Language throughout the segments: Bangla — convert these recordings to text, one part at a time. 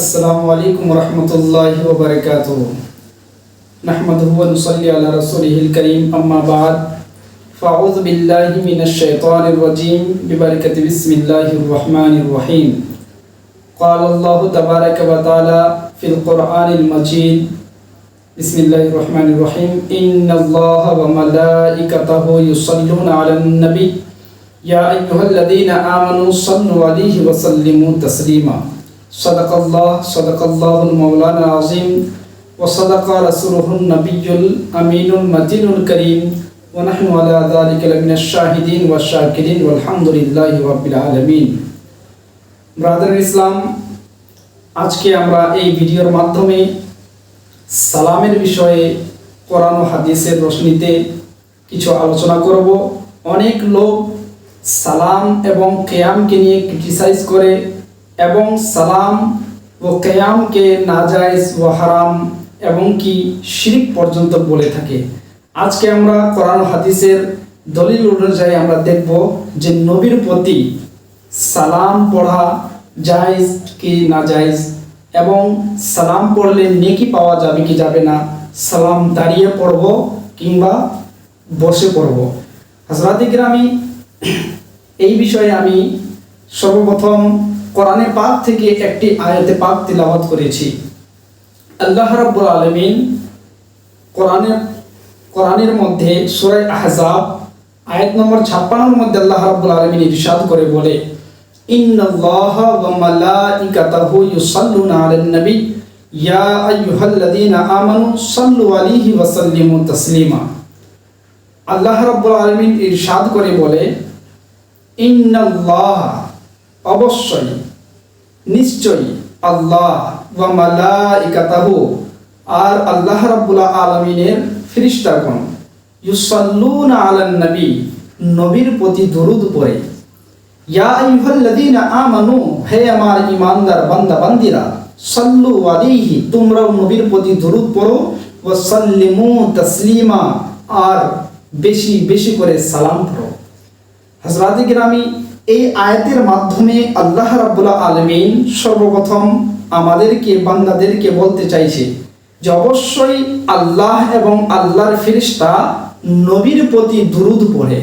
अस्सलामु अलैकुम वरहमतुल्लाहि वबरकातुहू नहमदुहु व नुसल्ली अला रसूलिहिल करीम अम्मा बाद फ़अऊज़ु बिल्लाहि मिनश शैतानिर रजीम बिबरकति बिस्मिल्लाहिर रहमानिर रहीम क़ाल अल्लाहु तबारक व तआला फ़िल क़ुरआनिल मजीद बिस्मिल्लाहिर रहमानिर रहीम इन्नल्लाहा व मलाइकतहु युसल्लूना अलन नबी या अय्युहल्लज़ीना आमनू सल्लु अलैहि व सल्लिमू तस्लीमा सदक़ल्लाहुल मौलाना अज़ीम व सदक़ा रसूलुहुन नबियुल अमीनुल मतीनुल करीम व नहनु अला ज़ालिका लमिनश शाहिदीन व शाकिरीन वल्हम्दुलिल्लाहि रब्बिल आलमीन। ब्रादार इस्लाम, আজকে আমরা এই ভিডিওর মাধ্যমে সালামের বিষয়ে কোরআন ও হাদিসের রোশনীতে কিছু আলোচনা করব। অনেক লোক সালাম এবং কিয়ামকে নিয়ে ক্রিটিসাইজ করে এবং সালাম ও কিয়ামকে নাজায়েজ ও হারাম এবং কি শিরক পর্যন্ত বলে থাকে। আজকে আমরা কোরআন ও হাদিসের দলিল অনুযায়ী আমরা দেখব যে নবীর প্রতি সালাম পড়া জায়েজ কি নাজায়েজ এবং সালাম পড়লে নেকি পাওয়া যাবে কি যাবে না, সালাম দাঁড়িয়ে পড়ব কিংবা বসে পড়ব। হযরতে কিরামি, এই বিষয়ে আমি সর্বপ্রথম কোরআনে পাক থেকে একটি আয়াতে পাক তিলাওয়াত করেছি। আল্লাহ রাব্বুল আলামিন কোরআনের মধ্যে সূরা আহজাব আয়াত নম্বর 56 এর মধ্যে আল্লাহ রাব্বুল আলামিন ইরশাদ করে বলে, ইন্নাল্লাহা ওয়া মালাইকাতাহু ইউসাল্লুনা আলান নবী ইয়া আইয়ুহাল্লাযীনা আমানু সাল্লু আলাইহি ওয়া সাল্লিমু তাসলিমা। আল্লাহ রাব্বুল আলামিন ইরশাদ করে বলে, ইন্নাল্লাহা অবশ্যই নিশ্চয়ই আল্লাহ ওয়া মালাইকাতাহু আর আল্লাহ রাব্বুল আলামিনের ফেরেশতাগণ ইউসাল্লুনা আলান নবী নবীর প্রতি দরুদ পড়ে। ইয়া আইয়ুহাল্লাযীনা আমানু, হে আমার ঈমানদার বান্দা বান্দিরা, সাল্লু আলাইহি তোমরাও নবীর প্রতি দরুদ পড়ো, ওয়া সাল্লিমু তাসলিমা আর বেশি বেশি করে সালাম পড়ো। হযরতে কিরামি, এই আয়াতের মাধ্যমে আল্লাহ রাব্বুল আলামিন সর্বপ্রথম আমাদেরকে বান্দাদেরকে বলতে চাইছে যে অবশ্যই আল্লাহ এবং আল্লাহর ফেরেশতা নবীর প্রতি দুরূদ পড়ে।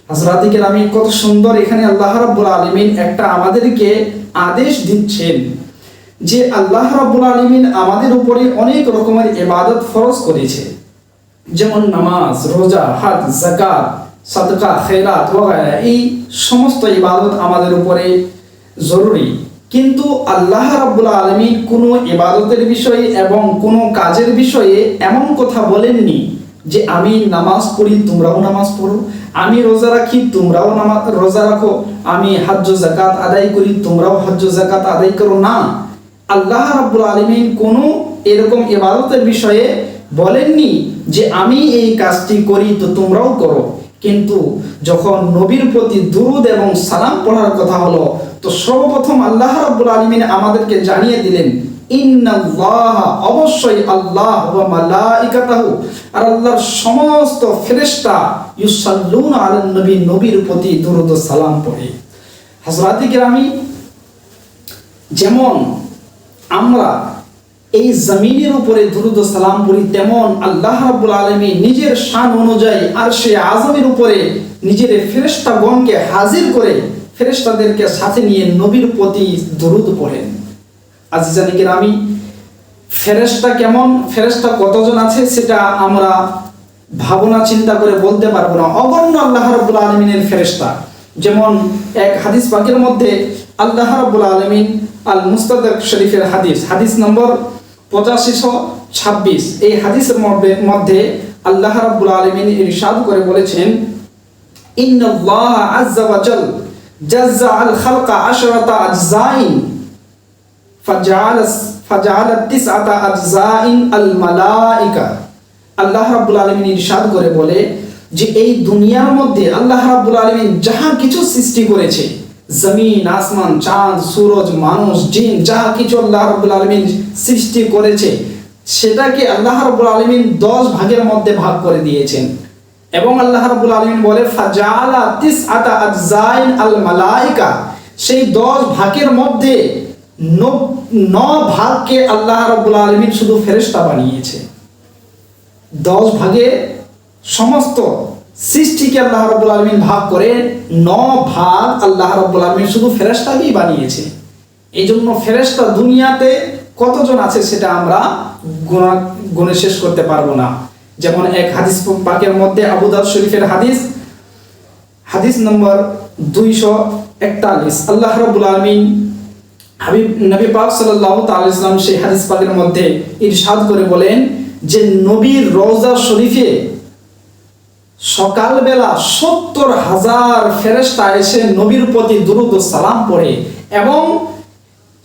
হযরতে কিরামি, কত সুন্দর এখানে আল্লাহ রাব্বুল আলামিন একটা আমাদেরকে আদেশ দিচ্ছেন যে আল্লাহ রাব্বুল আলামিন আমাদের উপরে অনেক রকমের ইবাদত ফরজ করেছে, যেমন নামাজ, রোজা, হজ, যাকাত, সাদকা, খেরাত ওয়াগায়রা, এই সমস্ত ইবাদত আমাদের উপরে জরুরি। কিন্তু আল্লাহ রাব্বুল আলামিন কোনো ইবাদতের বিষয়ে এবং কোনো কাজের বিষয়ে এমন কথা বলেননি যে আমি নামাজ পড়ি তোমরাও নামাজ পড়ো, আমি রোজা রাখি তোমরাও রোজা রাখো, আমি হজ যাকাত আদায় করি তোমরাও হজ যাকাত আদায় করো। না, আল্লাহ রাব্বুল আলামিন কোনো এরকম ইবাদতের বিষয়ে বলেননি যে আমি এই কাজটি করি তো তোমরাও করো। কিন্তু যখন নবীর প্রতি দুরূদ এবং সালাম পড়ার কথা হলো, তো সর্বপ্রথম আল্লাহ রাব্বুল আলামিন আমাদেরকে জানিয়ে দিলেন ইন্নাল্লাহা, অবশ্যই আল্লাহ, ওয়া মালাইকাতাহু আর আল্লাহর সমস্ত ফেরেশতা ইউসাল্লুনা আলান নবী নবীর প্রতি দুরূদ ও সালাম পড়ে। হযরতে কিরামি, যেমন আমরা এই জমিনের উপরে দুরূদ ও সালাম পড়ি, তেমন আল্লাহ রাব্বুল আলামিন নিজের শান অনুযায়ী আরশে আযমের উপরে নিজের ফেরেশতাগণকে হাজির করে ফেরেশতাদেরকে সাথে নিয়ে নবীর প্রতি দুরূদ পড়েন। আজিজানি কিরামি, ফেরেশতা কেমন, ফেরেশতা কতজন আছে সেটা আমরা ভাবনা চিন্তা করে বলতে পারবো না। অগণ্য আল্লাহ রাব্বুল আলামিনের ফেরেশতা। যেমন এক হাদিস পাকের মধ্যে আল্লাহ রাব্বুল আলামিন আল মুস্তাদরাক শরীফের হাদিস নম্বর 8526, এই হাদিসের মধ্যে আল্লাহ রাব্বুল আলামিন ইরশাদ করে বলেছেন, ইন্নাল্লাহা আযজা ওয়া জাল জাযযা আল খালকা আশরাতা আজজাইন ফাজআলা তিসআতা আজজাইন আল মালাইকা। আল্লাহ রাব্বুল আলামিন ইরশাদ করে বলে যে এই দুনিয়ার মধ্যে আল্লাহ রাব্বুল আলামিন যাহা কিছু সৃষ্টি করেছে, জমিন, আসমান, চাঁদ, সূরজ, মানুষ, জিন, যা কিছু আল্লাহ রাব্বুল আলামিন সৃষ্টি করেছে সেটাকে আল্লাহ রাব্বুল আলামিন 10 ভাগের মধ্যে ভাগ করে দিয়েছেন। এবং আল্লাহ রাব্বুল আলামিন বলে ফাজআলা তিসআতা আজজাইন আল মালাইকা, সেই 10 ভাগের মধ্যে ভাগকে আল্লাহ রাব্বুল আলামিন শুধু ফেরেশতা বানিয়েছে। 10 ভাগে সমস্ত সৃষ্টিকে আল্লাহ রাব্বুল আলামিন ভাগ করে 9 ভাগ আল্লাহ রাব্বুল আলামিন শুধু ফেরেশতাকেই বানিয়েছে। এই জন্য ফেরেশতা দুনিয়াতে কতজন আছে সেটা আমরা গুণে শেষ করতে পারবো না। যেমন এক হাদিস পাকের মধ্যে আবু দাউদ শরীফের হাদিস নম্বর 241, আল্লাহ রাব্বুল আলামিন হাবিব নবী পাক সাল্লাল্লাহু তাআলা ইসলাম সেই হাদিস পাকের মধ্যে ইরশাদ করে বলেন যে নবীর রওজা শরীফে সকালবেলা 70,000 ফেরেশতা এসে নবীর প্রতি দুরূদ ও সালাম পড়ে এবং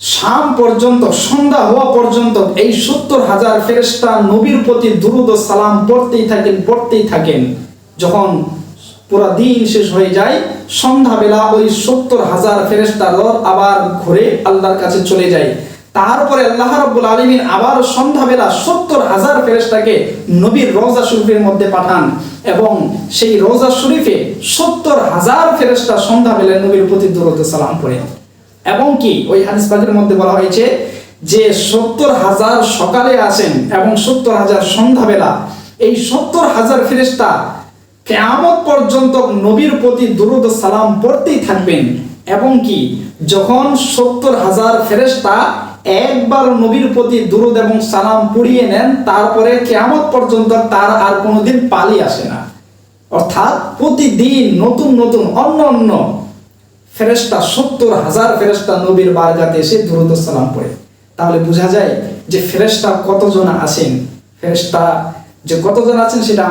শাম পর্যন্ত, সন্ধ্যা হওয়া পর্যন্ত এই 70,000 ফেরেশতা নবীর প্রতি দুরূদ ও সালাম পড়তেই থাকেন। যখন পুরো দিন শেষ হয়ে যায়, সন্ধ্যাবেলা ওই 70,000 ফেরেশতার দল আবার ঘুরে আল্লাহর কাছে চলে যায়। তারপরে আল্লাহ রাব্বুল আলামিন আবার সন্ধ্যাবেলা 70,000 ফেরেশতাকে নবীর রওজা শরীফের মধ্যে পাঠান এবং সেই রওজা শরীফে 70,000 ফেরেশতা সন্ধ্যাবেলা নবীর প্রতি দুরূদ ও সালাম পড়ে। এবং কি ওই হাদিস পাকের মধ্যে বলা হয়েছে যে 70,000 সকালে আসেন এবং 70,000 সন্ধ্যাবেলা, এই 70,000 ফেরেশতা কিয়ামত পর্যন্ত নবীর প্রতি দুরূদ ও সালাম পড়তেই থাকবেন। এবং কি যখন 70,000 ফেরেশতা একবার নবীর প্রতি দুরূদ এবং সালাম পড়িয়ে নেন, তারপরে কিয়ামত পর্যন্ত তার আর কোনোদিন পালি আসে না। অর্থাৎ প্রতিদিন নতুন নতুন অন্য ফেরেশতা 70,000 ফেরেশতা নবীর বারগাতে এসে দুরূদ ও সালাম পড়ে। তাহলে বোঝা যায় যে ফেরেশতা কতজন আছেন। ফেরেশতা যে কতজন আছেন সেটা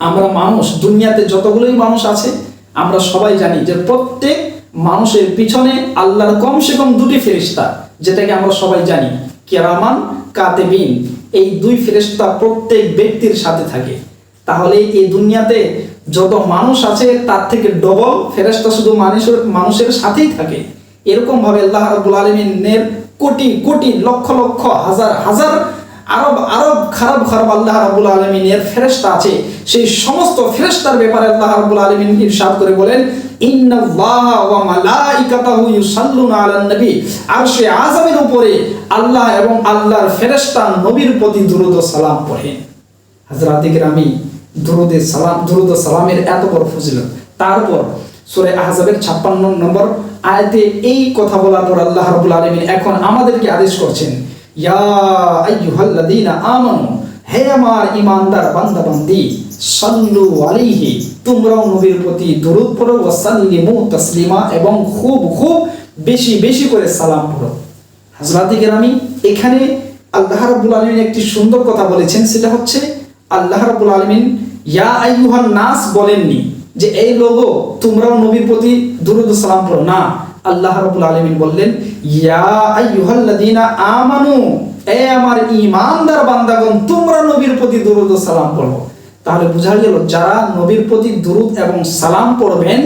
আমরা মানুষ, দুনিয়াতে যতগুলোই মানুষ আছে আমরা সবাই জানি যে প্রত্যেক মানুষের পিছনে আল্লাহর কমসে কম 2টি ফেরেশতা, যেটাকে আমরা সবাই জানি কিরামান কাতিবিন। এই 2 ফেরেশতা প্রত্যেক ব্যক্তির সাথে থাকে। তাহলে এই দুনিয়াতে যত মানুষ আছে তার থেকে ডবল ফেরেশতা শুধু মানুষের সাথেই থাকে। এরকম ভাবে আল্লাহ রাব্বুল আলামিনের কোটি কোটি লক্ষ লক্ষ হাজার হাজার আরব খারাপ আল্লাহ রাব্বুল আলামিনের ফেরেশতা আছে। সেই সমস্ত ফেরেশতার ব্যাপারে আল্লাহ রাব্বুল আলামিন ইরশাদ করে বলেন, ইন্নাল্লাহা ওয়া মালাইকাতাহু ইউসাল্লুনা আলান নবী। আরশে আযমের উপরে আল্লাহ এবং আল্লাহর ফেরেশতা নবীর প্রতি দুরূদ ও সালাম পড়েন। হযরতে কিরামি দুরূদ ও সালামের এত বড় ফজিলত। তারপর সূরা আহজাবের 56 নম্বর আয়াতে এই কথা বলার পর আল্লাহ রাব্বুল আলামিন এখন আমাদেরকে আদেশ করছেন, ইয়া আইয়ুহাল্লাযীনা আমানু, হে আমার ঈমানদার বান্দা বান্দি, সাল্লু আলাইহি, তোমরাও নবীর প্রতি দরুদ পড়ো, ওয়া সাল্লিমু তাসলিমা, এবং খুব খুব বেশি বেশি করে সালাম পড়ো। হযরতে কিরামি এখানে আল্লাহ রাব্বুল আলামিন একটি সুন্দর কথা বলেছেন, সেটা হচ্ছে আল্লাহ রাব্বুল আলামিন ইয়া আইয়ুহান নাস বলেননি যে এই লোগো তোমরাও নবীর প্রতি দরুদ ও সালাম পড়ো, না, আল্লাহ রাব্বুল আলামিন বললেন ইয়া আইয়ুহাল্লাযীনা আমানু, এ আমার ঈমানদার বান্দাগণ, তোমরা নবীর প্রতি দরুদ ও সালাম পড়ো। তাহলে বোঝা গেল যারা নবীর প্রতি দরুদ এবং সালাম পড়বেন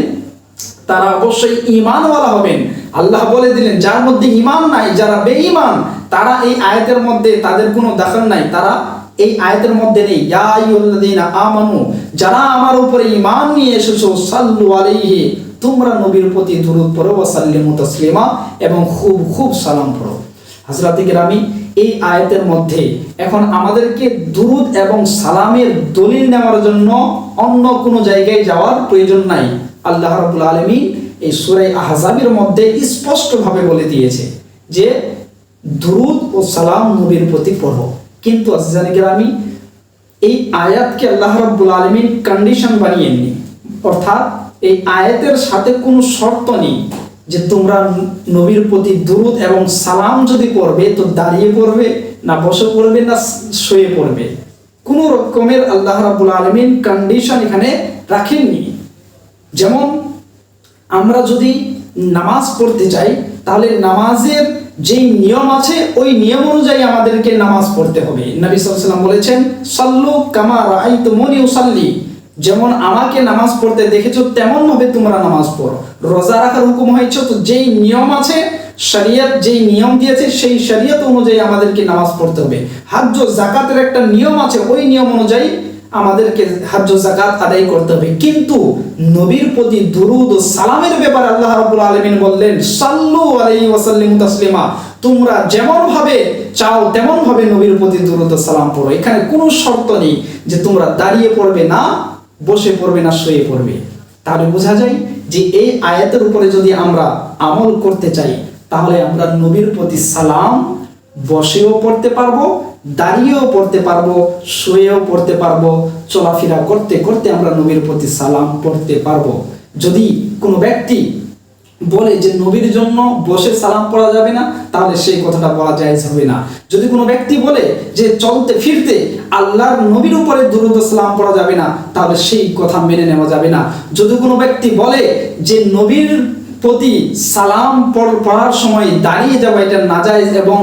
তারা অবশ্যই ঈমানওয়ালা হবেন। আল্লাহ বলে দিলেন যার মধ্যে ঈমান নাই, যারা বেঈমান, তারা এই আয়াতের মধ্যে তাদের কোনো দখল নাই, তারা এই আয়াতের মধ্যে নেই। ইয়া আইয়ুহাল্লাযীনা আমানু, যারা আমার উপরে ঈমান নিয়ে এসেছো, সাল্লু আলাইহি, তোমরা নবীর প্রতি দরুদ পড়ো, ওয়া সাল্লিমু তাসলিমা, এবং খুব খুব সালাম পড়ো। হযরতে কিরামি এই আয়াতের মধ্যে এখন আমাদেরকে দুরুদ এবং সালামের দলিল নেওয়ার জন্য অন্য কোনো জায়গায় যাওয়ার প্রয়োজন নাই। আল্লাহ রাব্বুল আলামিন এই সূরা আহজাবের মধ্যে স্পষ্টভাবে বলে দিয়েছে যে দুরুদ ও সালাম নবীর প্রতি পড়ো। কিন্তু আজিজানে কিরামি এই আয়াতকে আল্লাহ রাব্বুল আলামিন কন্ডিশন বানিয়েননি, অর্থাৎ এই আয়াতের সাথে কোনো শর্ত নেই যে তোমরা নবীর প্রতি দুরুদ এবং সালাম যদি পড়বে তো দাঁড়িয়ে পড়বে, না বসে পড়বে, না শুয়ে পড়বে। কোনো রকমের আল্লাহ রাব্বুল আলামিন কন্ডিশন এখানে রাখেননি। যেমন আমরা যদি নামাজ পড়তে চাই তাহলে নামাজের যেই নিয়ম আছে ওই নিয়ম অনুযায়ী আমাদেরকে নামাজ পড়তে হবে। নবী সাল্লাল্লাহু আলাইহি ওয়াসাল্লাম বলেছেন, সাল্লু কামা রাআইতুমুনি উসাল্লি, যেমন আমাকে নামাজ পড়তে দেখেছো তেমন ভাবে তোমরা নামাজ পড়ো। রোজা রাখার হুকুম হয়েছে, তো যেই নিয়ম আছে, শরীয়ত যেই নিয়ম দিয়েছে সেই শরীয়ত অনুযায়ী আমাদেরকে নামাজ পড়তে হবে। হজ ও যাকাতের একটা নিয়ম আছে, ওই নিয়ম অনুযায়ী আমাদেরকে হজ যাকাত আদায় করতে হবে, কিন্তু নবীর প্রতি দুরূদ ও সালামের ব্যাপারে আল্লাহ রাব্বুল আলামিন বললেন সাল্লু আলাইহি ওয়া সাল্লিমু তাসলিমা, তোমরা যেমন ভাবে চাও তেমন ভাবে নবীর প্রতি দুরূদ ও সালাম পড়ো। এখানে কোনো শর্ত নেই যে তোমরা দাঁড়িয়ে পড়বে না, বসে পড়বে না, শুয়ে পড়বে। তাহলে বোঝা যায় যে এই আয়াতের উপরে যদি আমরা আমল করতে চাই তাহলে আমরা নবীর প্রতি সালাম বসেও পড়তে পারবো, দাঁড়িয়েও পড়তে পারবো, শুয়েও পড়তে পারবো, চলাফেরা করতে করতে আমরা নবীর প্রতি সালাম পড়তে পারবো। যদি কোনো ব্যক্তি বলে যে নবীর জন্য বসে সালাম পড়া যাবে না, তাহলে সেই কথাটা বলা জায়েজ হবে না। যদি কোনো ব্যক্তি বলে যে চলতে ফিরতে আল্লাহর নবীর উপরে দুরূদ ও সালাম পড়া যাবে না, তাহলে সেই কথা মেনে নেওয়া যাবে না। যদি কোনো ব্যক্তি বলে যে নবীর প্রতি সালাম পড়ার সময় দাঁড়িয়ে যাওয়া এটা নাজায়েজ এবং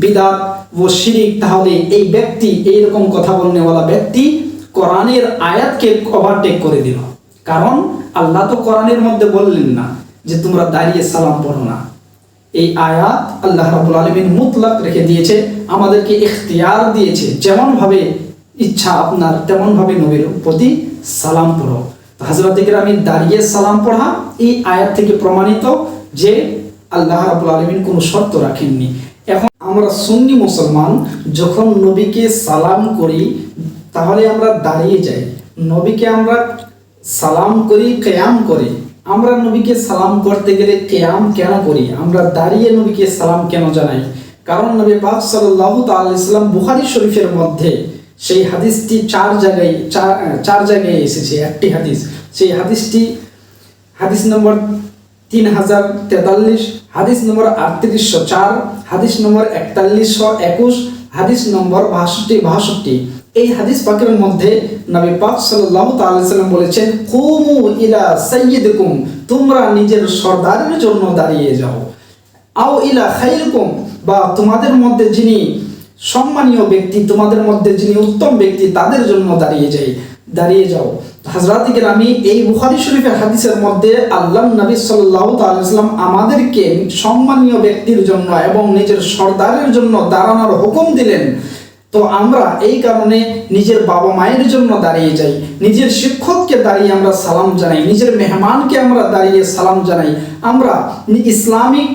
বিদআত ও শিরিক, তাহলে এই ব্যক্তি, এইরকম কথা বলনেওয়ালা ব্যক্তি কোরআনের আয়াতকে ওভারটেক করে দিল। কারণ আল্লাহ তো কোরআনের মধ্যে বললেন না যে তোমরা দাঁড়িয়ে সালাম পড়ো না। এই আয়াত আল্লাহ রাব্বুল আলামিন মুতলাক রেখে দিয়েছে, আমাদেরকে ইখতিয়ার দিয়েছে, যেমন ভাবে ইচ্ছা আপনার তেমন ভাবে নবীর প্রতি সালাম পড়ো। হযরতে কেরামি দাঁড়িয়ে সালাম পড়া এই আয়াত থেকে প্রমাণিত যে আল্লাহ রাব্বুল আলামিন কোনো শর্ত রাখেননি। এখন আমরা সুন্নি মুসলমান যখন নবীকে সালাম করি তাহলে আমরা দাঁড়িয়ে যাই, নবীকে আমরা সালাম করি, কিয়াম করি। আমরা নবীকে সালাম করতে গেলে কিয়াম কেন করি, আমরা দাঁড়িয়ে নবীকে সালাম কেন জানাই? কারণ নবী পাক সাল্লাল্লাহু তাআলা আলাইহি সাল্লাম বুখারী শরীফের মধ্যে সেই হাদিসটি চার জায়গায় এসেছে। একটি হাদিস, সেই হাদিসটি হাদিস নম্বর 3043, হাদিস নম্বর 3804, হাদিস নম্বর 4121, হাদিস নম্বর 6262। এই হাদিস পাকের মধ্যে নবী পাক সাল্লাল্লাহু তাআলা আলাইহি সাল্লাম বলেছেন কুমু ইলা সাইয়্যিদিকুম, তোমরা নিজের সরদারের জন্য দাঁড়িয়ে যাও। আও ইলা খাইরিকুম, বা তোমাদের মধ্যে যিনি সম্মানীয় ব্যক্তি, তোমাদের মধ্যে যিনি উত্তম ব্যক্তি তাদের জন্য দাঁড়িয়ে যাও। হযরতে কেরামি এই বুখারী শরীফের হাদিসের মধ্যে আল্লাহর নবী সাল্লাল্লাহু তাআলা আলাইহি সাল্লাম আমাদেরকে সম্মানীয় ব্যক্তির জন্য এবং নিজের সরদারের জন্য দাঁড়ানোর হুকুম দিলেন। তো আমরা এই কারণে নিজের বাবা মায়ের জন্য দাঁড়িয়ে যাই, নিজের শিক্ষককে দাঁড়িয়ে আমরা সালাম জানাই, নিজের মেহমানকে আমরা দাঁড়িয়ে সালাম জানাই, আমরা ইসলামিক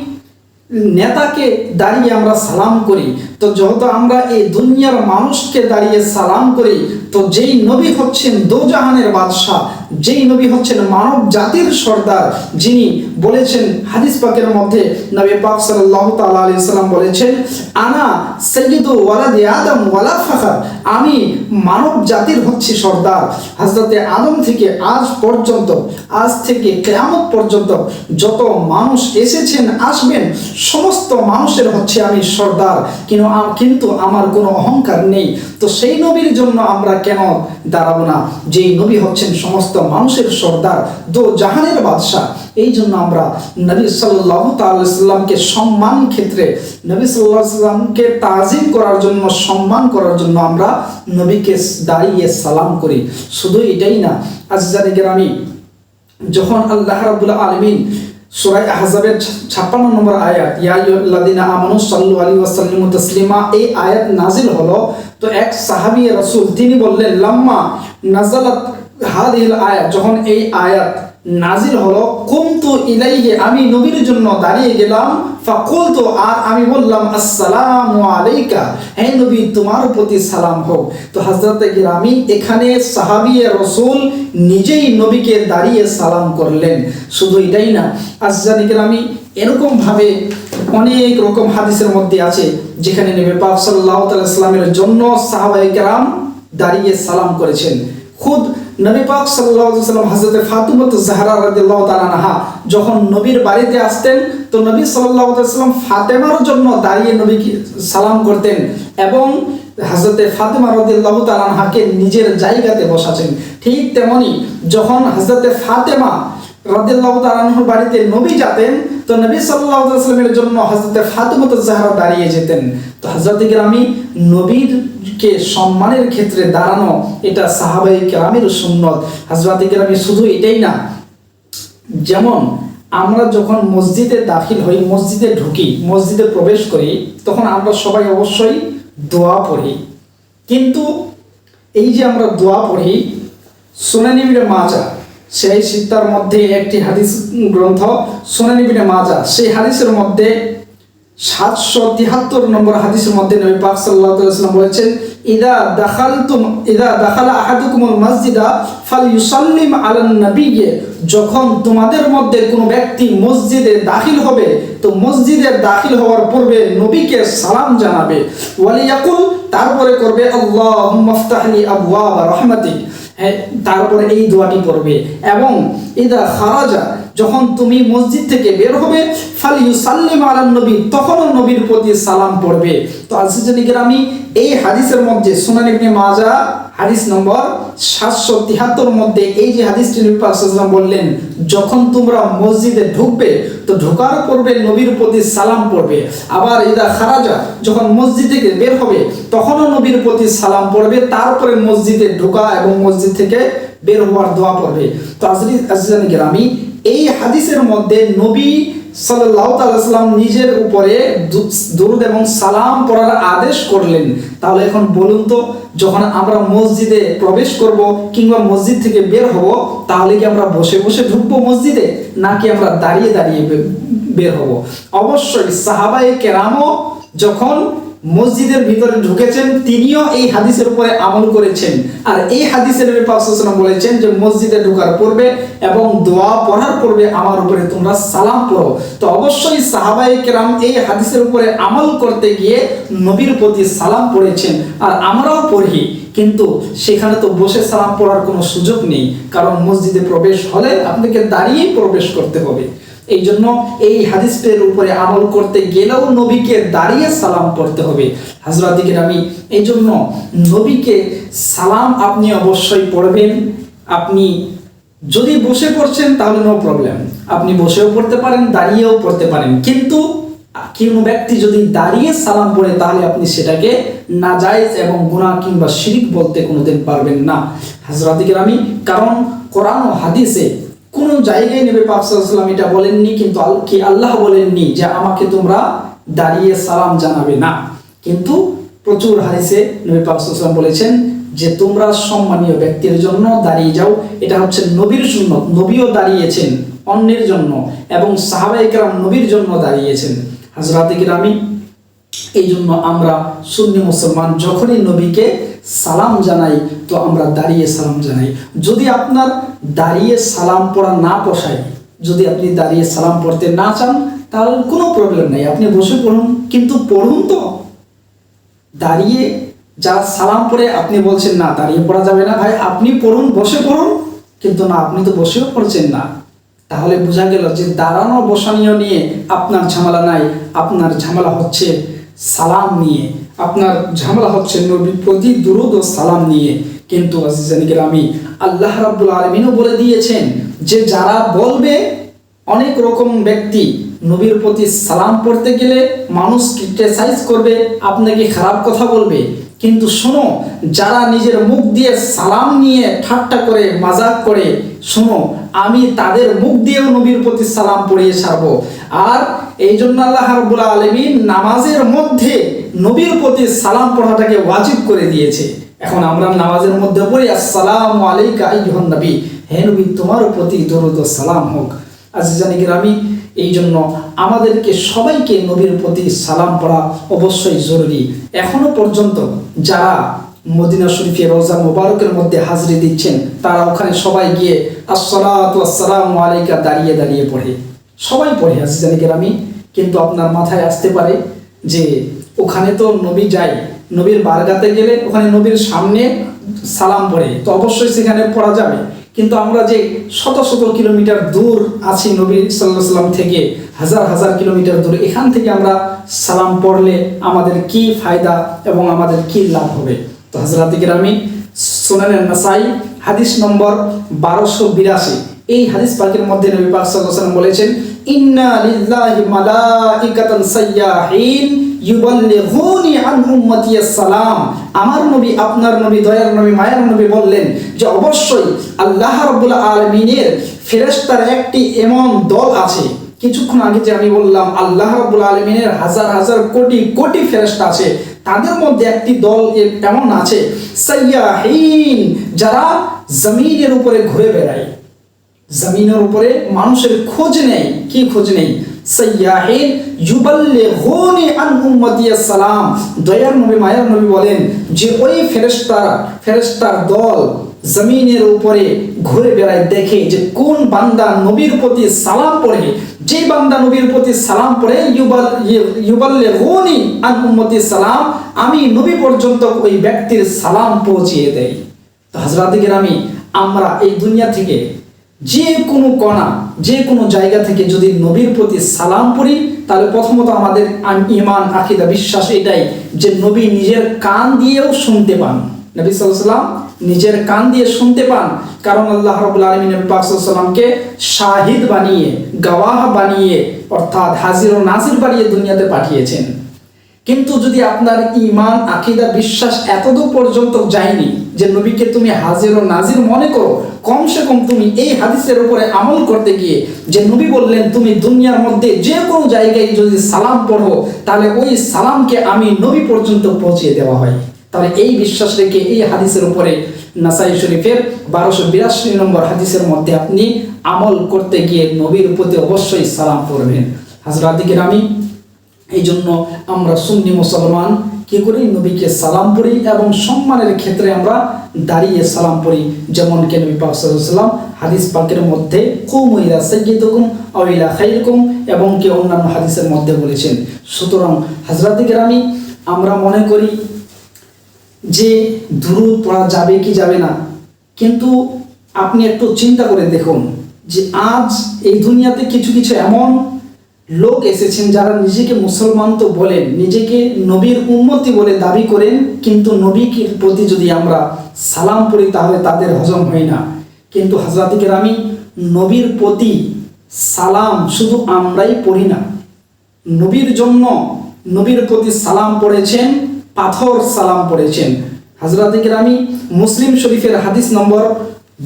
নেতাকে দাঁড়িয়ে আমরা সালাম করি। তো যেহেতু আমরা এই দুনিয়ার মানুষকে দাঁড়িয়ে সালাম করি, তো যেই নবী হচ্ছেন দোজাহানের বাদশাহ, যেই নবী হচ্ছেন মানব জাতির সর্দার, যিনি বলেছেন হাদিস পাকের মধ্যে নবী পাক সাল্লাল্লাহু তাআলা আলাইহি সাল্লাম বলেছেন আনা সাইয়্যিদু ওয়ালাদি আদম ওয়ালা ফাখর, আমি মানব জাতির হচ্ছি সর্দার। হযরতে আদম থেকে আজ পর্যন্ত, আজ থেকে কিয়ামত পর্যন্ত যত মানুষ এসেছেন আসবেন সমস্ত মানুষের হচ্ছে আমি সর্দার, কিন্তু আমার কোনো অহংকার নেই। তো সেই নবীর জন্য আমরা কেন দাঁড়াবো না, যেই নবী হচ্ছেন সমস্ত মানুষের সর্দার, দো জাহানের বাদশাহ। এই জন্য আমরা নবী সাল্লাল্লাহু তাআলা আলাইহি সাল্লামকে সম্মান ক্ষেত্রে, নবী সাল্লাল্লাহু আলাইহি সাল্লামকে তাজিম করার জন্য, সম্মান করার জন্য আমরা নবীকে দাঁড়িয়ে সালাম করি। শুধু এটাই না, আজিজানে কেরামি, যখন আল্লাহ রাব্বুল আলামিন সূরা আহজাবের 56 নম্বর আয়াত ইয়া আইয়ুহাল্লাযীনা আমানু সাল্লু আলাইহি ওয়া সাল্লিমু তাসলিমা, এই আয়াত নাজিল হলো, তো এক সাহাবী রাসূল তিনি বললেন লাম্মা নাযালাত হাযিহিল আয়াত, যখন এই আয়াত নাজিল হলো কুমতু ইলাইহি, আমি নবীর জন্য দাঁড়িয়ে গেলাম, ফাকুলতু, আর আমি বললাম আসসালামু আলাইকা, হে নবী তোমার প্রতি সালাম হোক। তো হযরতে কেরামি এখানে সাহাবী রাসূল নিজেই নবীকে দাঁড়িয়ে সালাম করলেন। শুধু এটাই না, আজিজানে কেরামি, এরকম ভাবে অনেক রকম হাদিসের মধ্যে আছে যেখানে নবী পাক সাল্লাল্লাহু আলাইহি ওয়াসাল্লামের জন্য সাহাবায়ে কেরাম দাঁড়িয়ে সালাম করেছেন। খুদ নবী পাক সাল্লাল্লাহু আলাইহি ওয়াসাল্লাম হযরত ফাতিমা জাহরা রাদিয়াল্লাহু তাআলা আনহা যখন নবীর বাড়িতে আসতেন, তো নবী সাল্লাল্লাহু আলাইহি ওয়াসাল্লাম ফাতেমার জন্য দাঁড়িয়ে নবীকে সালাম করতেন এবং হযরত ফাতিমা রাদিয়াল্লাহু তাআলা আনহাকে নিজের জায়গাতে বসাতেন। ঠিক তেমনি যখন হযরত ফাতেমা রাদিয়াল্লাহু তাআলা আনহার বাড়িতে নবী যেতেন, তো নবী সাল্লাল্লাহু আলাইহি ওয়াসাল্লামের জন্য হযরত ফাতিমা জাহরা দাঁড়িয়ে যেতেন। তো হযরতে কেরামি নবীরকে সম্মানের ক্ষেত্রে দাঁড়ানো, এটা সাহাবায়ে কেরামের সুন্নত। হযরতে কেরামি শুধু এটাই না, যেমন আমরা যখন মসজিদে দাখিল হই, মসজিদে ঢুকি, মসজিদে প্রবেশ করি, তখন আমরা সবাই অবশ্যই দোয়া পড়ি, কিন্তু এই যে আমরা দোয়া পড়ি, সুনান ইবনে মাজাহ সেই সিত্তার মধ্যে একটি হাদিস গ্রন্থ সুনান ইবনে মাজাহ, সেই হাদিসের মধ্যে 773 নম্বর হাদিসের মধ্যে নবী পাক সাল্লাল্লাহু আলাইহি ওয়াসাল্লাম বলেছেন, ইদা দাখালা আহাদুকুমুল মসজিদা ফালইউসাল্লিম আলান নবিয়্যি, যখন তোমাদের মধ্যে কোনো ব্যক্তি মসজিদে দাখিল হবে তো মসজিদে দাখিল হওয়ার পূর্বে নবীকে সালাম জানাবে। ওয়ালিয়াকুল, তারপরে করবে আল্লাহুম্মা ইফতাহলি আবওয়াবা রাহমাতিক, তারপরে এই দোয়াটি পড়বে। এবং ইদা খারাজা, যখন তুমি মসজিদ থেকে বের হবে ফালইউসাল্লিম আলান নবী, তখনও নবীর প্রতি সালাম পড়বে। তো আজিজানি কেরামি, এই হাদিসের মধ্যে সুনান ইবনে মাজাহ হাদিস নম্বর 773 মধ্যে এই যে হাদিসটি নবী পাক সাল্লাল্লাহু আলাইহি ওয়াসাল্লাম বললেন, যখন তোমরা মসজিদে ঢুকবে তো ঢোকার পূর্বে নবীর প্রতি সালাম পড়বে। আবার ইদা খারাজা, যখন মসজিদ থেকে বের হবে তখনও নবীর প্রতি সালাম পড়বে, তারপরে মসজিদে ঢোকা এবং মসজিদ থেকে বের হওয়ার দোয়া পড়বে। তো আজিজানি কেরামি, এই হাদিসের মধ্যে নবী সাল্লাল্লাহু আলাইহি ওয়াসাল্লাম নিজের উপরে দুরূদ এবং সালাম পড়ার আদেশ করলেন। তাহলে এখন বলুন তো, যখন আমরা মসজিদে প্রবেশ করব কিংবা মসজিদ থেকে বের হব, তাহলে কি আমরা বসে বসে ঢুকবো মসজিদে, নাকি আমরা দাঁড়িয়ে দাঁড়িয়ে বের হব? অবশ্যই সাহাবায়ে কেরামও যখন মসজিদের ভিতরে ঢুকেছেন তিনিও এই হাদিসের উপরে আমল করেছেন। আর এই হাদিসে নবী পাক সাল্লাল্লাহু আলাইহি ওয়াসাল্লাম বলেছেন যে মসজিদে ঢোকার পূর্বে এবং দোয়া পড়ার পূর্বে আমার উপরে তোমরা সালাম পড়ো। তো অবশ্যই সাহাবায়ে কেরাম এই হাদিসের উপরে আমল করতে গিয়ে নবীর প্রতি সালাম পড়েছেন, আর আমরাও পড়ি, কিন্তু সেখানে তো বসে সালাম পড়ার কোনো সুযোগ নেই, কারণ মসজিদে প্রবেশ হলে আপনাকে দাঁড়িয়েই প্রবেশ করতে হবে। এই জন্য এই হাদিসের উপরে আমল করতে গেলেও নবীকে দাঁড়িয়ে সালাম পড়তে হবে। হযরত কেরামি, এই জন্য নবীকে সালাম আপনি অবশ্যই পড়বেন। আপনি যদি বসে পড়ছেন তাহলে নো প্রবলেম, আপনি বসেও পড়তে পারেন, দাঁড়িয়েও পড়তে পারেন, কিন্তু কোনো ব্যক্তি যদি দাঁড়িয়ে সালাম পড়ে তাহলে আপনি সেটাকে নাজায়েজ এবং গুনাহ কিংবা শিরক বলতে কোনোদিন পারবেন না। হযরত কেরামি, কারণ কোরআন ও হাদিসে কোন জায়গায় নবী পাক সাল্লাল্লাহু আলাইহি ওয়াসাল্লাম এটা বলেননি, কিন্তু কি আল্লাহ বলেননি যে আমাকে তোমরা দাঁড়িয়ে সালাম জানাবে না, কিন্তু প্রচুর হাদিসে নবী পাক সাল্লাল্লাহু আলাইহি ওয়াসাল্লাম বলেছেন যে তোমরা সম্মানীয় ব্যক্তির জন্য দাঁড়িয়ে যাও। এটা হচ্ছে নবীর সুন্নাত, নবীও দাঁড়িয়েছেন অন্যের জন্য এবং সাহাবায়ে কেরাম নবীর জন্য দাঁড়িয়েছেন। হযরত কেরামি, এই জন্য আমরা সুন্নি মুসলমান যখনই নবীকে সালাম জানাই তো আমরা দাঁড়িয়ে সালাম জানাই। যদি আপনার দাঁড়িয়ে সালাম পড়া না পোষায়, যদি আপনি দাঁড়িয়ে সালাম পড়তে না চান তাহলে কোনো প্রবলেম নেই, আপনি বসে পড়ুন, কিন্তু পড়ুন তো। দাঁড়িয়ে যা সালাম পড়ে আপনি বলছেন না দাঁড়িয়ে পড়া যাবে না, ভাই আপনি পড়ুন, বসে পড়ুন, কিন্তু না আপনি তো বসেও পড়ছেন না। তাহলে বোঝা গেল যে দাঁড়ানো বসানিও নিয়ে আপনার ঝামেলা নাই, আপনার ঝামেলা হচ্ছে সালাম নিয়ে, আপনার ঝামেলা হচ্ছে নবীর প্রতি দুরূদ ও সালাম নিয়ে। কিন্তু আজিজানি কেরামি, আল্লাহ রাব্বুল আলামিনও বলে দিয়েছেন যে যারা বলবে, অনেক রকম ব্যক্তি নবীর প্রতি সালাম পড়তে গেলে মানুষ ক্রিটিসাইজ করবে, আপনাকে খারাপ কথা বলবে, কিন্তু শোনো, যারা নিজের মুখ দিয়ে সালাম নিয়ে ঠাট্টা করে মাজাক করে, শোনো আমি তাদের মুখ দিয়েও নবীর প্রতি সালাম পড়িয়ে ছাড়বো। আর এই জন্য আল্লাহ রাব্বুল আলামিন নামাজের মধ্যে নবীর প্রতি সালাম পড়াটাকে ওয়াজিব করে দিয়েছে। এখন আমরা নামাজের মধ্যে পড়ি আসসালামু আলাইকা আইয়ুহান নবী, হে নবী তোমার প্রতি দরুদ ও সালাম হোক। আজিজানি কেরামি, এই জন্য আমাদেরকে সবাইকে নবীর প্রতি সালাম পড়া অবশ্যই জরুরি। এখনো পর্যন্ত যারা মদিনা শরীফের রওজা মোবারকের মধ্যে হাজিরি দিচ্ছেন তারা ওখানে সবাই গিয়ে আসসালাতু ওয়াসসালামু আলাইকা দাঁড়িয়ে দাঁড়িয়ে পড়ে, সবাই পড়ে আজিজানি কেরামি। কিন্তু আপনার মাথায় আসতে পারে যে ওখানে তো নবী যায়, নবীর বারগাতে গেলে ওখানে নবীর সামনে সালাম পড়ে, তো অবশ্যই সেখানে পড়া যাবে, কিন্তু আমরা যে শত শত কিলোমিটার দূর আছি নবী সাল্লাল্লাহু আলাইহি ওয়াসাল্লাম থেকে, হাজার হাজার কিলোমিটার দূর, এখান থেকে আমরা সালাম পড়লে আমাদের কি ফায়দা এবং আমাদের কি লাভ হবে? তো হযরত কেরামি, সুনানে নাসাই হাদিস নম্বর 1282, এই হাদিস পাকের মধ্যে নবী পাক সাল্লাল্লাহু আলাইহি ওয়াসাল্লাম বলেছেন, ইন্না লিল্লাহি মালাইকাতান সাইয়াহিন ইউবাল্লিগুনি আন উম্মতি আসসালাম। আমার নবী, আপনার নবী, দয়ার নবী, মায়ের নবী বললেন যে অবশ্যই আল্লাহ রাব্বুল আলামিনের ফেরেশতার একটি এমন দল আছে। কিছুক্ষণ আগে যে আমি বললাম আল্লাহ রাব্বুল আলামিনের হাজার হাজার কোটি কোটি ফেরেশতা আছে, তাদের মধ্যে একটি দল এমন আছে সাইয়াহিন, যারা জমিনের উপরে ঘুরে বেড়ায়, জমিনের উপরে মানুষের খোঁজ নেই। কি খোঁজ নেই? সাইয়াহিন ইউবাল্লিগুনি আন উম্মতি সালাম। দয়ার নবী মায়ার নবী বলেন যে ওই ফেরেশতার দল জমিনের উপরে ঘুরে বেড়ায়, দেখে যে কোন বান্দা নবীর প্রতি সালাম পড়ে। যে বান্দা নবীর প্রতি সালাম পড়ে ইউবাল্লিগুনি আন উম্মতি সালাম, আমি নবী পর্যন্ত ওই ব্যক্তির সালাম পৌঁছিয়ে দেই। তো হযরত কিরামি, আমরা এই দুনিয়া থেকে যে কোনো কোণা, যে কোনো জায়গা থেকে যদি নবীর প্রতি সালাম পড়ি, তাহলে প্রথমত আমাদের ঈমান, আকীদা, বিশ্বাস এটাই যে নবী নিজের কান দিয়েও শুনতে পান। নবী সাল্লাল্লাহু আলাইহি ওয়াসাল্লাম নিজের কান দিয়ে শুনতে পান, কারণ আল্লাহ রাব্বুল আলামিন নবী পাক সাল্লাল্লাহু আলাইহি ওয়াসাল্লামকে শাহিদ বানিয়ে, গওয়াহ বানিয়ে, অর্থাৎ হাজির ও নাজির বানিয়ে দুনিয়াতে পাঠিয়েছেন। কিন্তু যদি আপনার ঈমান, আকীদা, বিশ্বাস এতদূর পর্যন্ত যায়নি যে নবীকে তুমি হাজির ও নাজির মনে করো, কমসে কম তুমি এই হাদিসের উপরে আমল করতে গিয়ে যে নবী বললেন তুমি দুনিয়ার মধ্যে যে কোনো জায়গায় যদি সালাম পড়ো, তাহলে ওই সালামকে আমি নবী পর্যন্ত পৌঁছে দেওয়া হয়, তাহলে এই বিশ্বাস রেখে এই হাদিসের উপরে নাসাই শরীফের 1282 নম্বর হাদিসের মধ্যে আপনি আমল করতে গিয়ে নবীর প্রতি অবশ্যই সালাম পড়বেন। হযরত কিরামি, এই জন্য আমরা সুন্নি মুসলমান কি করি? নবীকে সালাম পড়ি এবং সম্মানের ক্ষেত্রে আমরা দাঁড়িয়ে সালাম পড়ি, যেমন কে নবী পাক সাল্লাল্লাহু আলাইহি ওয়াসাল্লাম হাদিস পাকের মধ্যে কুমু ইলা সাইয়্যিদিকুম আও ইলা খাইরিকুম এবং কি অন্যান্য হাদিসের মধ্যে বলেছেন। সুতরাং হযরত কিরামি, আমরা মনে করি যে দুরূদ পড়া যাবে কি যাবে না, কিন্তু আপনি একটু চিন্তা করে দেখুন যে আজ এই দুনিয়াতে কিছু কিছু এমন লোক এসেছেন যারা নিজেকে মুসলমান তো বলেন, নিজেকে নবীর উম্মতি বলে দাবি করেন, কিন্তু নবীর প্রতি যদি আমরা সালাম পড়ি তাহলে তাদের হজম হয় না। কিন্তু হযরত কিরামি, নবীর প্রতি সালাম শুধু আমরাই পড়ি না, নবীর জন্য নবীর প্রতি সালাম পড়েছেন, পাথর সালাম পড়েছেন। হযরত কিরামি, মুসলিম শরীফের হাদিস নম্বর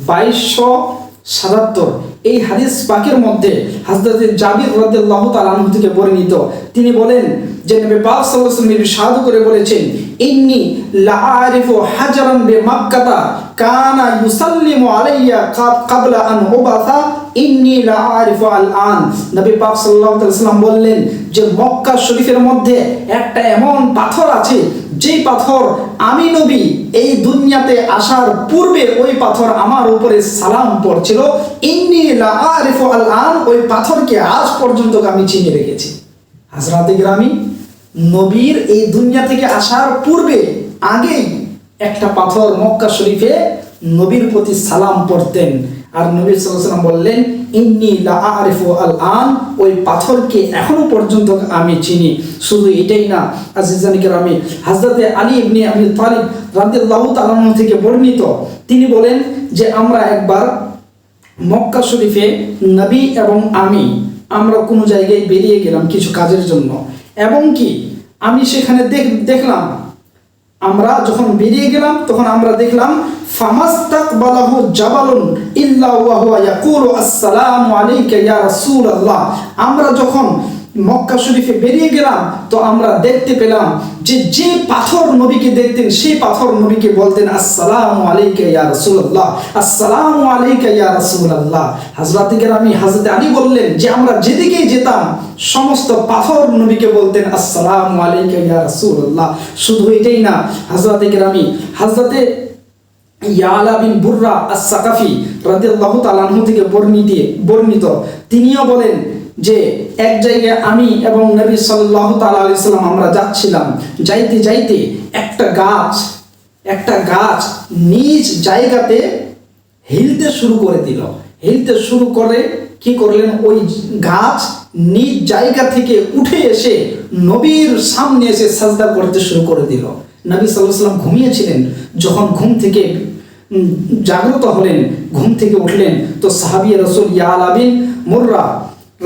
2277, এই হাদিস পাকের মধ্যে হযরত জাবির রাদিয়াল্লাহু তাআলা আনহু থেকে বর্ণিত, তিনি বলেন যে নবী পাক সাল্লাল্লাহু আলাইহি ওয়াসাল্লাম ইরশাদ করে বলেছেন, ইন্নী লাআরিফু হাজারান বিমাক্কাতা কানা ইউসাল্লিমু আলাইয়া ক্বাবলা আন উবাসা ইন্নী লাআরিফু আল-আন। নবী পাক সাল্লাল্লাহু আলাইহি ওয়াসাল্লাম বললেন যে মক্কা শরীফের মধ্যে একটা এমন পাথর আছে, যেই পাথর আমি নবী এই দুনিয়াতে আসার পূর্বে ওই পাথর আমার উপরে সালাম পড়ছিল, ইন্নী লাআরিফু আল-আন, ওই পাথরকে আজ পর্যন্ত আমি চিনে রেখেছি। হযরত কিরামি, নবীর এই দুনিয়া থেকে আসার পূর্বে আগেই একটা পাথর মক্কা শরীফে নবীর প্রতি সালাম পড়তেন, আর নবী সাল্লাল্লাহু আলাইহি ওয়াসাল্লাম বললেন ইন্নী লাআরিফু আল-আন, ওই পাথরকে এখনো পর্যন্ত আমি চিনি। শুধু এটাই না আজিজানি কিরামি, হযরত আলী ইবনে আবি তালিব রাদিয়াল্লাহু তাআলা আনহু থেকে বর্ণিত, তিনি বলেন যে আমরা একবার মক্কা শরীফে নবী এবং আমরা কোনো জায়গায় বেরিয়ে গেলাম কিছু কাজের জন্য, এবং কি আমি সেখানে দেখলাম, আমরা যখন বেরিয়ে গেলাম তখন আমরা দেখলাম ফামাস্তাকবালাহু জাবালুন ইল্লা ওয়া হুয়া ইয়াকুলু আসসালামু আলাইকা ইয়া রাসূলুল্লাহ। আমরা যখন মক্কা শরীফে বেরিয়ে গেলাম তো আমরা দেখতে পেলাম যে পাথর নবীকে দেখতেন সেই পাথর নবীকে বলতেন আসসালামু আলাইকা ইয়া রাসূলুল্লাহ, আসসালামু আলাইকা ইয়া রাসূলুল্লাহ। হযরত কিরামি, হযরত আলী বললেন যে আমরা যেদিকেই যেতাম সমস্ত পাথর নবীকে বলতেন আসসালামু আলাইকা ইয়া রাসূলুল্লাহ। শুধু এটাই না, হযরত কিরামি, হযরত ইয়ালা বিন বুররা আস-সাকাফি রাদিয়াল্লাহু তাআলা আনহু থেকে বর্ণিত, তিনিও বলেন যে এক জায়গায় আমি এবং নবী সাল্লাল্লাহু তাআলা আলাইহি সাল্লাম আমরা যাচ্ছিলাম, যাইতে যাইতে একটা গাছ নিজ জায়গাতে হিলতে শুরু করে দিল। হিলতে শুরু করে কি করলেন, ওই গাছ নিজ জায়গা থেকে উঠে এসে নবীর সামনে এসে সাজদা করতে শুরু করে দিল। নবী সাল্লাল্লাহু আলাইহি সাল্লাম ঘুমিয়েছিলেন, যখন ঘুম থেকে জাগ্রত হলেন, ঘুম থেকে উঠলেন, তো সাহাবী রাসূল ইয়ালা বিন মুররা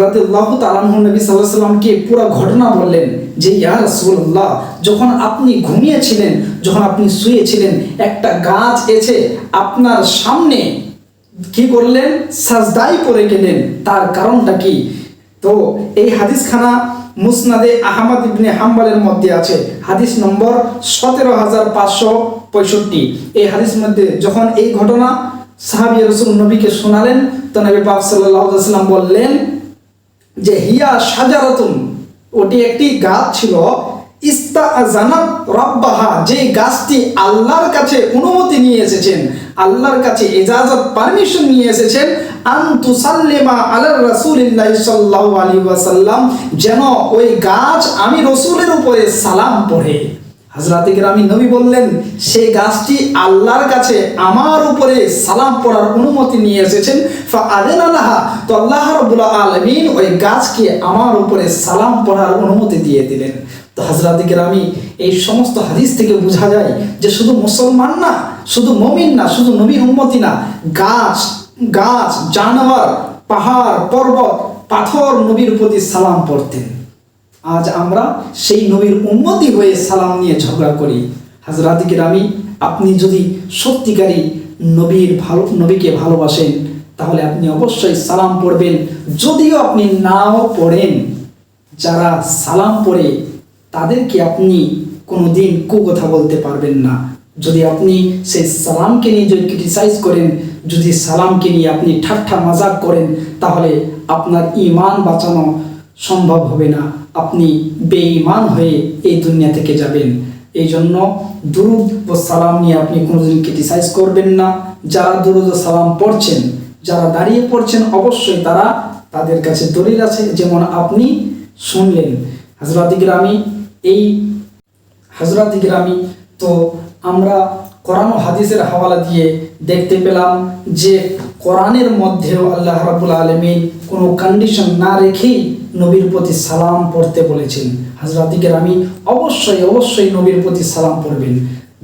রাদিয়াল্লাহু তাআলা আনহু নবী সাল্লাল্লাহু আলাইহি সাল্লামকে পুরো ঘটনা বললেন যে ইয়া রাসূলুল্লাহ, যখন আপনি ঘুমিয়েছিলেন, যখন আপনি শুয়েছিলেন, একটা গাছ এসে আপনার সামনে কি করলেন, সাজদায় পড়ে গেলেন, তার কারণটা কি? তো এই হাদিসখানা মুসনাদে আহমদ ইবনে হাম্বলের মধ্যে আছে, হাদিস নম্বর 17565। এই হাদিস মধ্যে যখন এই ঘটনা সাহাবী রাসূল নবীকে শোনালেন, তো নবী পাক সাল্লাল্লাহু আলাইহি ওয়াসাল্লাম বললেন যে হিয়া শাজারাতুন, ওটি একটি গাছ ছিল, ইস্তাআযানাত রাব্বাহা, যে গাছটি আল্লাহর কাছে অনুমতি নিয়ে এসেছেন, আল্লাহর কাছে ইজাজত পারমিশন নিয়ে এসেছেন, আন তুসাল্লিমা আলা রাসূলিল্লাহি সাল্লাল্লাহু আলাইহি ওয়াসাল্লাম, যেন ওই গাছ আমি রাসূলের উপরে সালাম পড়ে। হযরত ইকরামি নবী বললেন সেই গাছটি আল্লাহর কাছে আমার উপরে সালাম পড়ার অনুমতি নিয়ে এসেছেন, ফাআযানা লাহা, তো আল্লাহ রাব্বুল আলামিন ওই গাছকে আমার উপরে সালাম পড়ার অনুমতি দিয়ে দিলেন। তো হযরত ইকরামি এই সমস্ত হাদিস থেকে বোঝা যায় যে শুধু মুসলমান না, শুধু মুমিন না, শুধু নবীর উম্মতি না, গাছ জানোয়ার, পাহাড় পর্বত পাথর নবীর প্রতি সালাম পড়তেন। আজ আমরা সেই নবীর উম্মতি হয়ে সালাম নিয়ে ঝগড়া করি। হযরত কিরামি, আপনি যদি সত্যিকারী নবীকে ভালোবাসেন তাহলে আপনি অবশ্যই সালাম পড়বেন। যদিও আপনি নাও পড়েন, যারা সালাম পড়ে তাদেরকে আপনি কোনোদিন কুকথা বলতে পারবেন না। যদি আপনি সেই সালামকে নিয়ে যদি ক্রিটিসাইজ করেন, যদি সালামকে নিয়ে আপনি ঠাট্টা মাজাক করেন, তাহলে আপনার ঈমান বাঁচানো সম্ভব হবে না, আপনি বেঈমান হয়ে এই দুনিয়া থেকে যাবেন। এই জন্য দুরুদ ও সালাম নিয়ে আপনি কোনোদিন ক্রিটিসাইজ করবেন না। যারা দুরুদ ও সালাম পড়ছেন, যারা দাঁড়িয়ে পড়ছেন, অবশ্যই তাদের কাছে দলিল আছে, যেমন আপনি শুনলেন। হযরত ইকরামি তো আমরা কোরআন ও হাদিসের হাওয়ালা দিয়ে দেখতে পেলাম যে কোরআনের মধ্যেও আল্লাহ রাব্বুল আলামিন কোনো কন্ডিশন না রেখেই নবীর প্রতি সালাম পড়তে বলেছেন। হযরত ইকরামি অবশ্যই নবীর প্রতি সালাম পড়বেন,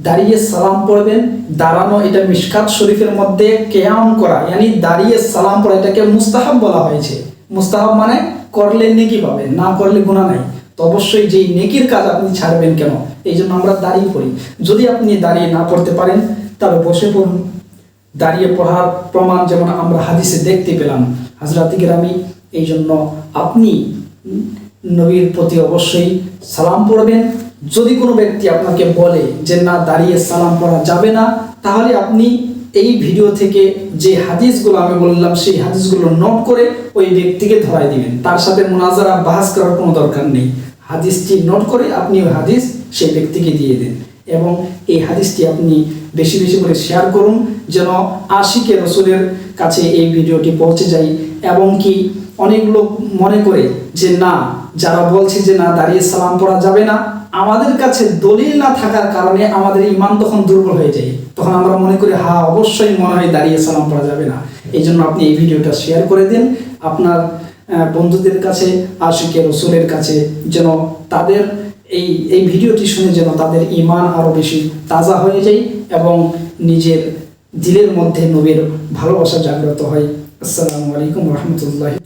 দাঁড়িয়ে সালাম পড়বেন। দাঁড়ানো, এটা মিশকাত শরীফের মধ্যে কিয়াম করা, মানে দাঁড়িয়ে সালাম পড়া, এটাকে মুস্তাহাব বলা হয়েছে। মুস্তাহাব মানে করলে নেকি পাবেন, না করলে গুনাহ নাই। তো অবশ্যই যেই নেকির কাজ আপনি ছাড়বেন কেন, এই জন্য আমরা দাঁড়িয়ে পড়ি। যদি আপনি দাঁড়িয়ে না পড়তে পারেন তাহলে বসে পড়ুন। দাঁড়িয়ে পড়ার প্রমাণ যেমন আমরা হাদিসে দেখতে পেলাম। হযরত ইকরামি, এই জন্য আপনি নবীর প্রতি অবশ্যই সালাম পড়বেন। যদি কোনো ব্যক্তি আপনাকে বলে যে না দাঁড়িয়ে সালাম পড়া যাবে না, তাহলে আপনি এই ভিডিও থেকে যে হাদিসগুলো আমি বললাম সেই হাদিসগুলো নোট করে ওই ব্যক্তিকে ধরাই দিবেন। তার সাথে মুনাজারা বাহাস করার কোনো দরকার নেই। হাদিসটি নোট করে আপনি ওই হাদিস সেই ব্যক্তিকে দিয়ে দেন, এবং এই হাদিসটি আপনি বেশি বেশি করে শেয়ার করুন, যেন আশিকে রাসূলের কাছে এই ভিডিওটি পৌঁছে যায়। এবং কি অনেক লোক মনে করে যে না, যারা বলছে যে না দাঁড়িয়ে সালাম পড়া যাবে না, আমাদের কাছে দলিল না থাকার কারণে আমাদের ঈমান তখন দুর্বল হয়ে যায়। তখন আমরা মনে করি হ্যাঁ অবশ্যই মনে হয় দাঁড়িয়ে সালাম পড়া যাবে না। এই জন্য আপনি এই ভিডিওটা শেয়ার করে দেন আপনার বন্ধুদের কাছে, আশিকে রাসূলের কাছে, যেন তাদের এই ভিডিওটি শুনে যেন তাদের ঈমান আরও বেশি তাজা হয়ে যায় এবং নিজের দিলের মধ্যে নবীর ভালোবাসা জাগ্রত হয়। আসসালামু আলাইকুম ওয়া রাহমাতুল্লাহি।